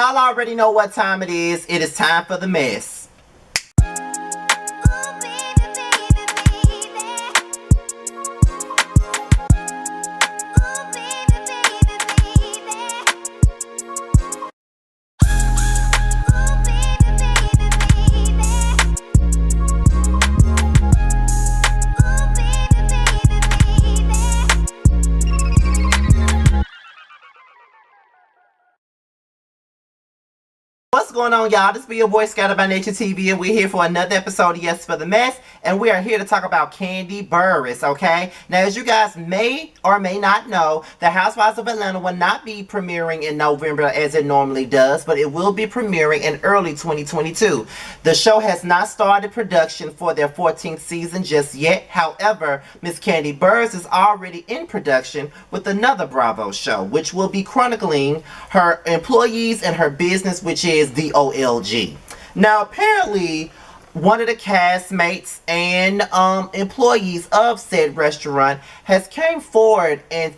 y'all already know what time it is. It is time for the mess. What's going on, y'all? This be your boy Scattered by Nature TV, and we're here for another episode of Yes for the Mess, and we are here to talk about Kandi'S, okay? Now, as you guys may or may not know, the Housewives of Atlanta will not be premiering in November as it normally does, but it will be premiering in early 2022. The show has not started production for their 14th season just yet. However, Miss Kandi'S is already in production with another Bravo show, which will be chronicling her employees and her business, which is the OLG. Now, apparently, one of the castmates and employees of said restaurant has came forward and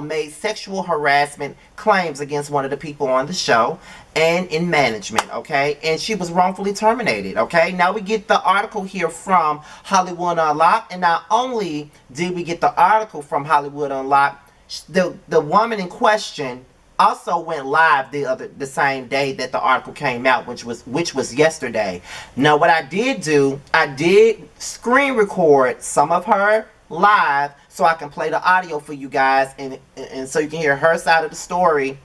made sexual harassment claims against one of the people on the show and in management, okay? And she was wrongfully terminated, okay? Now we get the article here from Hollywood Unlocked, and not only did we get the article from Hollywood Unlocked, the woman in question also went live the same day that the article came out, which was yesterday. Now, what I did do, I did screen record some of her live so I can play the audio for you guys, and so you can hear her side of the story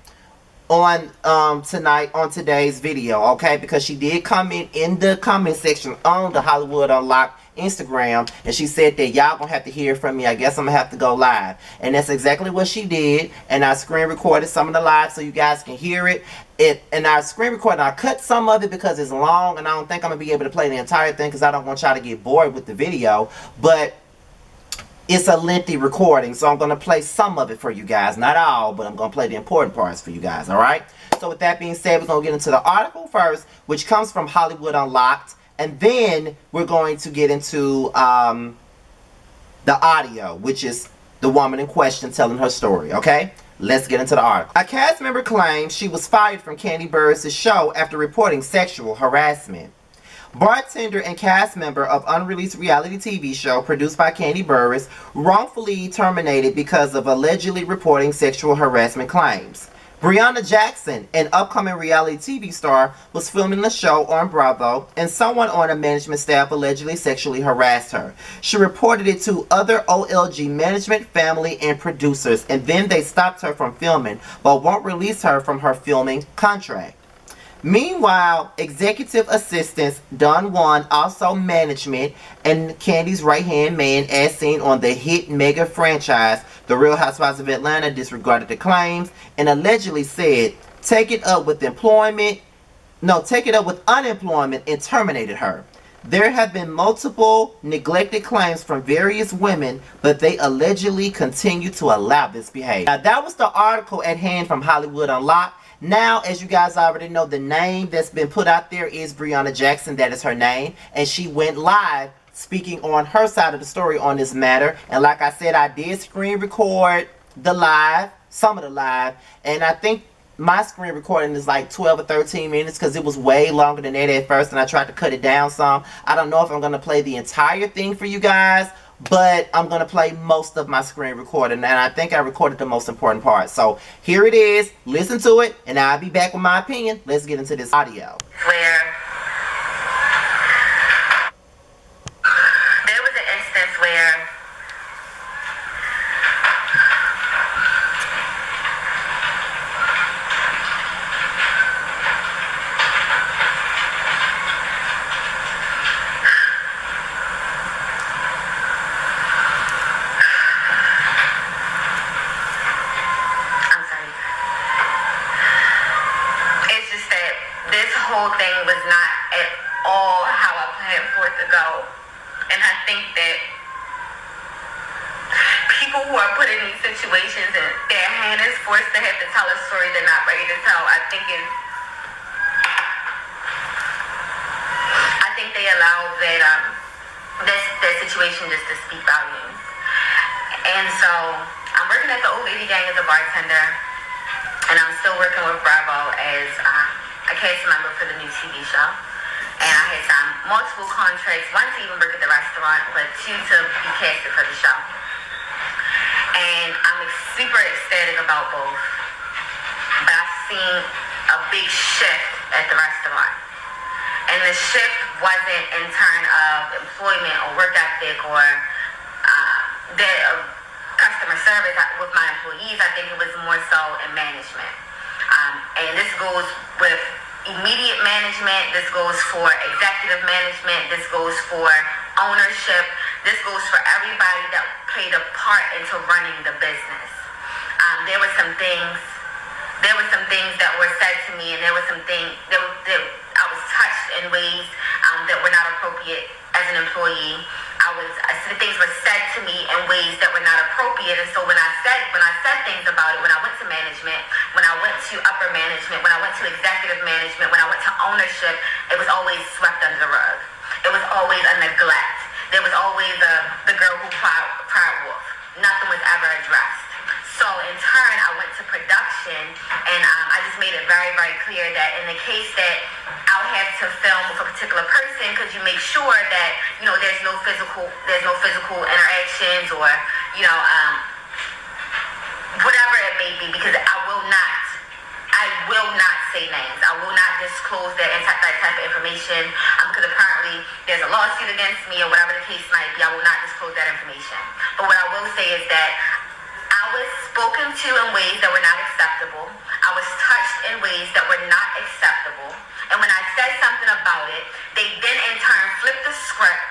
on today's video, okay? Because she did comment in the comment section on the Hollywood Unlocked Instagram, and she said that y'all gonna have to hear from me. I guess I'm gonna have to go live, and that's exactly what she did. And I screen recorded some of the live so you guys can hear it. And I screen recorded, I cut some of it because it's long, and I don't think I'm gonna be able to play the entire thing because I don't want y'all to get bored with the video. But it's a lengthy recording, so I'm gonna play some of it for you guys, not all, but I'm gonna play the important parts for you guys. All right. So with that being said, we're gonna get into the article first, which comes from Hollywood Unlocked. And then we're going to get into the audio, which is the woman in question telling her story, okay? Let's get into the article. A cast member claims she was fired from Kandi'S' show after reporting sexual harassment. Bartender and cast member of unreleased reality TV show produced by Kandi'S wrongfully terminated because of allegedly reporting sexual harassment claims. Brianna Jackson, an upcoming reality TV star, was filming the show on Bravo, and someone on a management staff allegedly sexually harassed her. She reported it to other OLG management, family, and producers, and then they stopped her from filming, but won't release her from her filming contract. Meanwhile, executive assistants Don Juan, also management, and Kandi's right-hand man, as seen on the hit mega franchise, The Real Housewives of Atlanta, disregarded the claims and allegedly said, take it up with unemployment, and terminated her. There have been multiple neglected claims from various women, but they allegedly continue to allow this behavior. Now, that was the article at hand from Hollywood Unlocked. Now, as you guys already know, the name that's been put out there is Brianna Jackson. That is her name. And she went live speaking on her side of the story on this matter. And like I said, I did screen record the live, some of the live. And I think my screen recording is like 12 or 13 minutes because it was way longer than that at first. And I tried to cut it down some. I don't know if I'm going to play the entire thing for you guys, but I'm going to play most of my screen recording, and I think I recorded the most important part. So here it is. Listen to it, and I'll be back with my opinion. Let's get into this audio. Where there was an instance where whole thing was not at all how I planned for it to go. And I think that people who are put in these situations and their hand is forced to have to tell a story they're not ready to tell, I think they allow that situation just to speak volumes. And so I'm working at the Old Lady Gang as a bartender, and I'm still working with Bravo. casting member for the new TV show. And I had signed multiple contracts, one to even work at the restaurant, but two to be casted for the show. And I'm super ecstatic about both. But I've seen a big shift at the restaurant. And the shift wasn't in terms of employment or work ethic or customer service with my employees. I think it was more so in management. And this goes with immediate management. This goes for executive management. This goes for ownership. This goes for everybody that played a part into running the business. There were some things that were said to me, and there were some things that I was touched in ways that were not appropriate as an employee. Things were said to me in ways that were not appropriate, and so when I said things about it, when I went to management, when I went to upper management, when I went to executive management, when I went to ownership, it was always swept under the rug. It was always a neglect. There was always the girl who cried wolf. Nothing was ever addressed. So in turn, I went to production, and I just made it very, very clear that in the case that I'll have to film with a particular person, could you make sure that, there's no physical interactions or, whatever it may be, because I will not say names. I will not disclose that type of information, because apparently there's a lawsuit against me or whatever the case might be. I will not disclose that information. But what I will say is that I was spoken to in ways that were not acceptable. I was touched in ways that were not acceptable. And when I said something about it, they then in turn flipped the script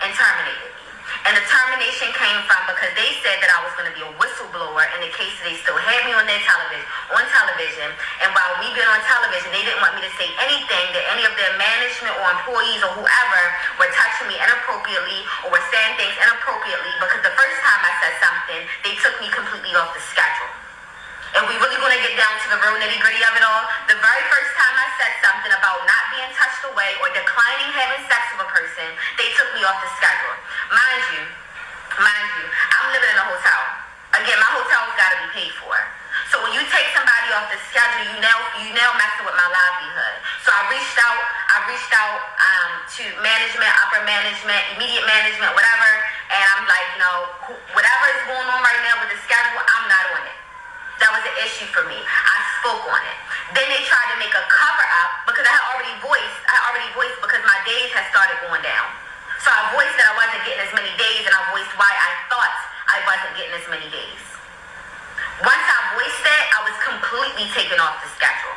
and terminated me. And the termination came from because they said that I was going to be a whistleblower in the case that they still had me on television. And while we been on television, they didn't want me to say anything that any of their management or employees or whoever were touching me inappropriately or were saying things inappropriately, because the first time I said something, they took me completely off the schedule. And we really going to get down to the real nitty-gritty of it all, the very first time I said something about not being touched away or declining having sex with a person, they took me off the schedule. Mind you, I'm living in a hotel. Again, my hotel's got to be paid for. So when you take somebody off the schedule, you now messing with my livelihood. So I reached out to management, upper management, immediate management, whatever, and I'm like, whatever is going on right now with the schedule, I'm not on it. That was an issue for me. I spoke on it. Then they tried to make a cover up because I already voiced because my days had started going down. So I voiced that I wasn't getting as many days, and I voiced why I thought I wasn't getting as many days. Once I voiced that, I was completely taken off the schedule.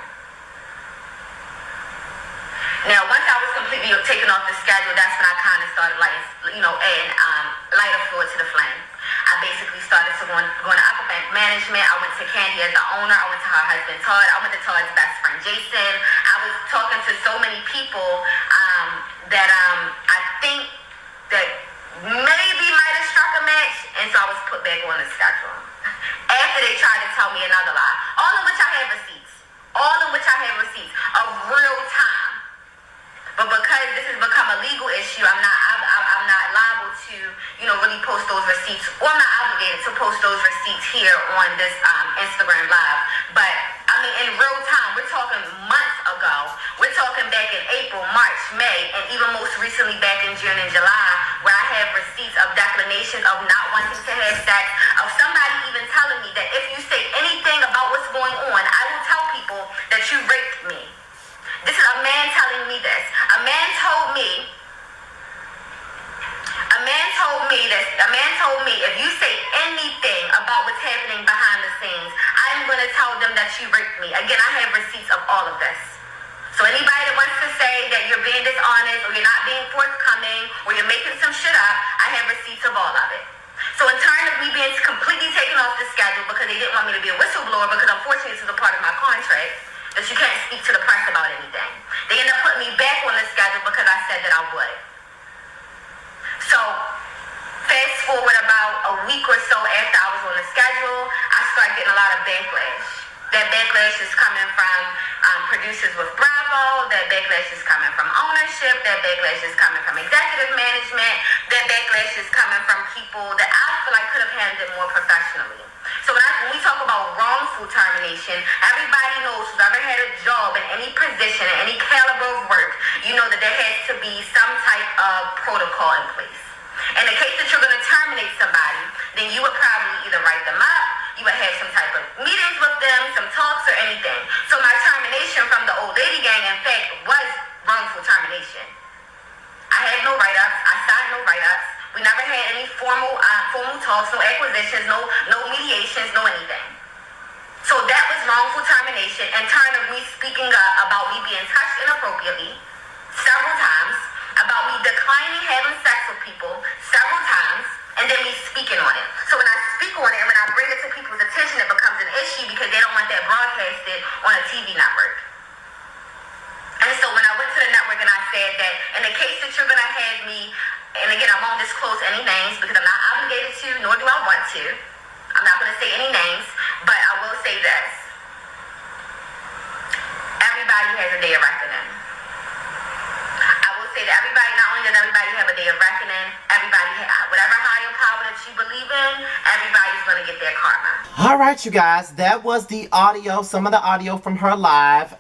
Now, once I was completely taken off the schedule, that's when I kind of started adding lighter fluid to the flame. I basically started going to upper management. I went to Kandi'S as the owner. I went to her husband, Todd. I went to Todd's best friend, Jason. I was talking to so many people that I think that maybe might have struck a match, and so I was put back on the schedule. After they tried to tell me another lie, all of which I have receipts of real time. But because this has become a legal issue, I'm not liable to, really post those receipts, or I'm not obligated to post those receipts here on this Instagram Live. But in real time, we're talking months ago. We're talking back in April, March, May, and even most recently back in June and July, where I have receipts of declinations of not wanting to have sex, of somebody even telling me that if you say anything about what's going on, I will tell people that you raped me. This is a man telling me this. A man told me if you say anything about what's happening behind the scenes, I'm going to tell them that you raped me. Again, I have receipts of all of this. So anybody that wants to say that you're being dishonest or you're not being forthcoming or you're making some shit up, I have receipts of all of it. So in terms of me being completely taken off the schedule because they didn't want me to be a whistleblower, because unfortunately this is a part of my contract, that you can't speak to the press about anything. They ended up putting me back on the schedule because I said that I would. So fast forward about a week or so after I was on the schedule, I started getting a lot of backlash. That backlash is coming from producers with Bravo. That backlash is coming from ownership. That backlash is coming from executive management. That backlash is coming from people that I feel like could have handled it more professionally. So when we talk about wrongful termination, everybody knows who's ever had a job in any position, in any that there has to be some type of protocol in place. In the case that you're going to terminate somebody, then you would probably either write them up, you would have some type of meetings with them, some talks or anything. So my termination from the old lady gang, in fact, was wrongful termination. I had no write-ups, I signed no write-ups. We never had any formal talks, no acquisitions, no mediations, no anything. So that was wrongful termination in terms of me speaking up about me being touched inappropriately several times, about me declining having sex with people several times, and then me speaking on it. So when I speak on it and when I bring it to people's attention, it becomes an issue because they don't want that broadcasted on a TV network. And so when I went to the network and I said that in the case that you're going to have me, and again, I won't disclose any names because I'm not obligated to, nor do I want to. I'm not going to say any names, but I will say this. Everybody has a day of reckoning. I will say that everybody, not only does everybody have a day of reckoning, everybody, whatever higher power that you believe in, everybody's going to get their karma. All right, you guys, that was the audio, some of the audio from her live,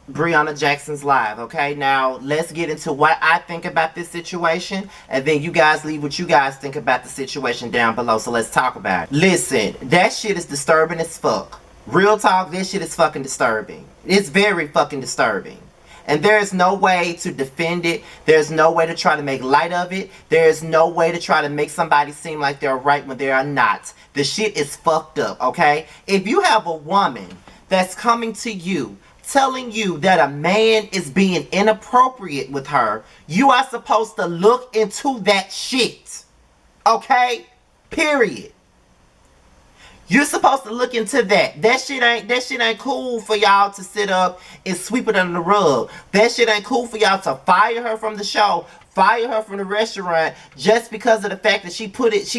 Breonna Jackson's live. Okay, now let's get into what I think about this situation, and then you guys leave what you guys think about the situation down below. So let's talk about it. Listen, that shit is disturbing as fuck. Real talk, this shit is fucking disturbing. It's very fucking disturbing. And there's no way to defend it. There's no way to try to make light of it. There's no way to try to make somebody seem like they're right when they are not. The shit is fucked up, okay? If you have a woman that's coming to you telling you that a man is being inappropriate with her, you are supposed to look into that shit. Okay? Period. You're supposed to look into that. That shit ain't cool for y'all to sit up and sweep it under the rug. That shit ain't cool for y'all to fire her from the show, fire her from the restaurant, just because of the fact that she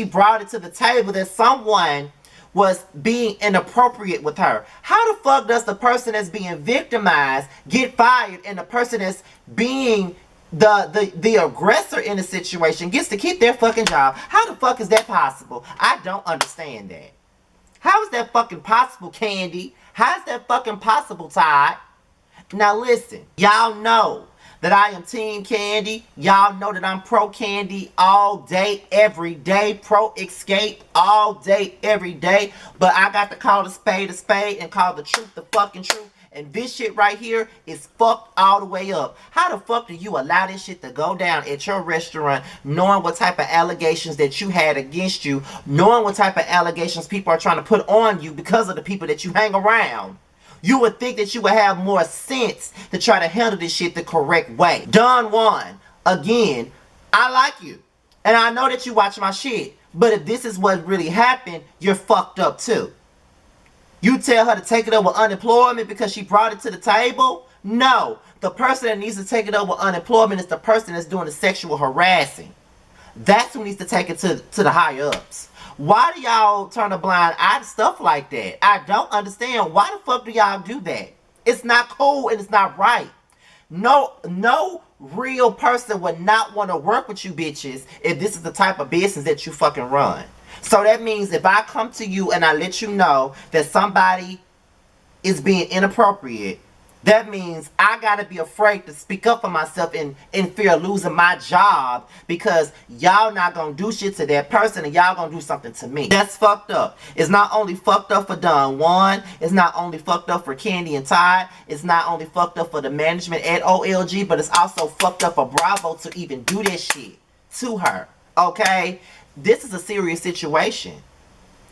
brought it to the table that someone was being inappropriate with her. How the fuck does the person that's being victimized get fired and the person that's being the aggressor in the situation gets to keep their fucking job? How the fuck is that possible? I don't understand that. How is that fucking possible, Kandi? How is that fucking possible, Todd? Now listen, y'all know that I am Team Kandi. Y'all know that I'm pro Kandi all day, every day. Pro Escape all day, every day. But I got to call a spade and call the truth the fucking truth. And this shit right here is fucked all the way up. How the fuck do you allow this shit to go down at your restaurant, knowing what type of allegations that you had against you, knowing what type of allegations people are trying to put on you because of the people that you hang around? You would think that you would have more sense to try to handle this shit the correct way. Don Juan, again, I like you. And I know that you watch my shit. But if this is what really happened, you're fucked up too. You tell her to take it up with unemployment because she brought it to the table? No. The person that needs to take it up with unemployment is the person that's doing the sexual harassing. That's who needs to take it to the higher ups. Why do y'all turn a blind eye to stuff like that? I don't understand. Why the fuck do y'all do that? It's not cool and it's not right. No real person would not want to work with you bitches if this is the type of business that you fucking run. So that means if I come to you and I let you know that somebody is being inappropriate, that means I gotta be afraid to speak up for myself in fear of losing my job because y'all not gonna do shit to that person and y'all gonna do something to me. That's fucked up. It's not only fucked up for Don Juan, it's not only fucked up for Kandi and Todd, it's not only fucked up for the management at OLG, but it's also fucked up for Bravo to even do this shit to her. Okay? This is a serious situation.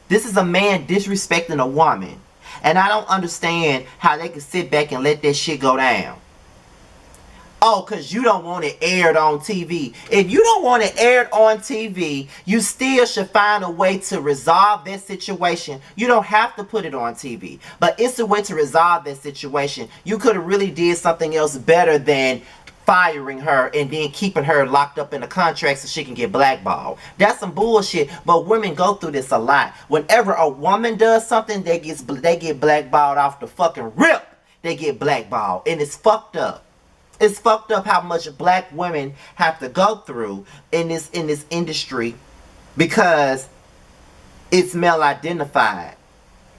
This is a man disrespecting a woman. And I don't understand how they can sit back and let that shit go down. Oh, because you don't want it aired on TV. If you don't want it aired on TV, you still should find a way to resolve that situation. You don't have to put it on TV. But it's a way to resolve that situation. You could have really did something else better than firing her and then keeping her locked up in a contract so she can get blackballed. That's some bullshit, but women go through this a lot. Whenever a woman does something, they get blackballed off the fucking rip. They get blackballed, and it's fucked up. It's fucked up how much black women have to go through in this industry because it's male identified.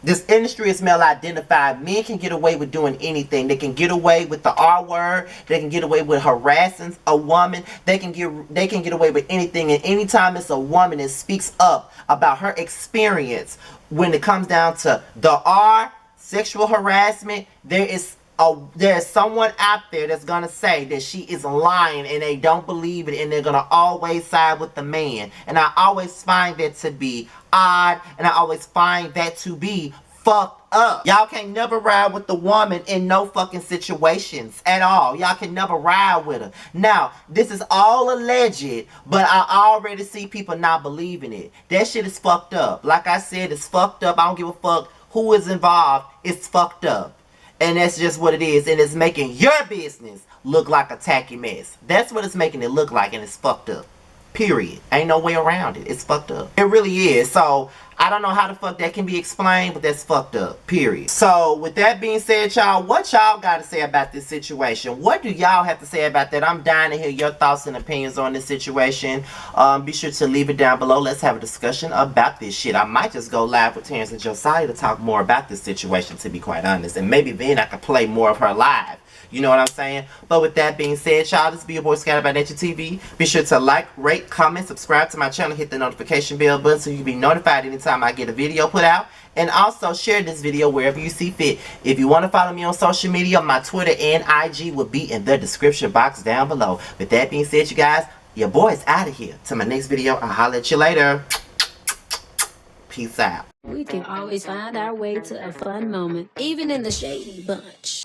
This industry is male identified. Men can get away with doing anything. They can get away with the R word. They can get away with harassing a woman. They can get away with anything. And anytime it's a woman that speaks up about her experience when it comes down to the R, sexual harassment, there is someone out there that's gonna say that she is lying and they don't believe it, and they're gonna always side with the man. And I always find that to be odd, and I always find that to be fucked up. Y'all can't never ride with the woman in no fucking situations at all. Y'all can never ride with her. Now, this is all alleged, but I already see people not believing it. That shit is fucked up. Like I said, it's fucked up. I don't give a fuck who is involved. It's fucked up. And that's just what it is. And it's making your business look like a tacky mess. That's what it's making it look like. And it's fucked up. Period. Ain't no way around it. It's fucked up. It really is. So, I don't know how the fuck that can be explained, but that's fucked up. Period. So, with that being said, y'all, what y'all got to say about this situation? What do y'all have to say about that? I'm dying to hear your thoughts and opinions on this situation. Be sure to leave it down below. Let's have a discussion about this shit. I might just go live with Terrence and Josiah to talk more about this situation, to be quite honest. And maybe then I could play more of her live. You know what I'm saying? But with that being said, y'all, this be your boy Scatter by Nature TV. Be sure to like, rate, comment, subscribe to my channel, hit the notification bell button so you can be notified anytime I get a video put out. And also share this video wherever you see fit. If you want to follow me on social media, my Twitter and IG will be in the description box down below. With that being said, you guys, your boy's out of here. Till my next video, I'll holler at you later. Peace out. We can always find our way to a fun moment, even in the shady bunch.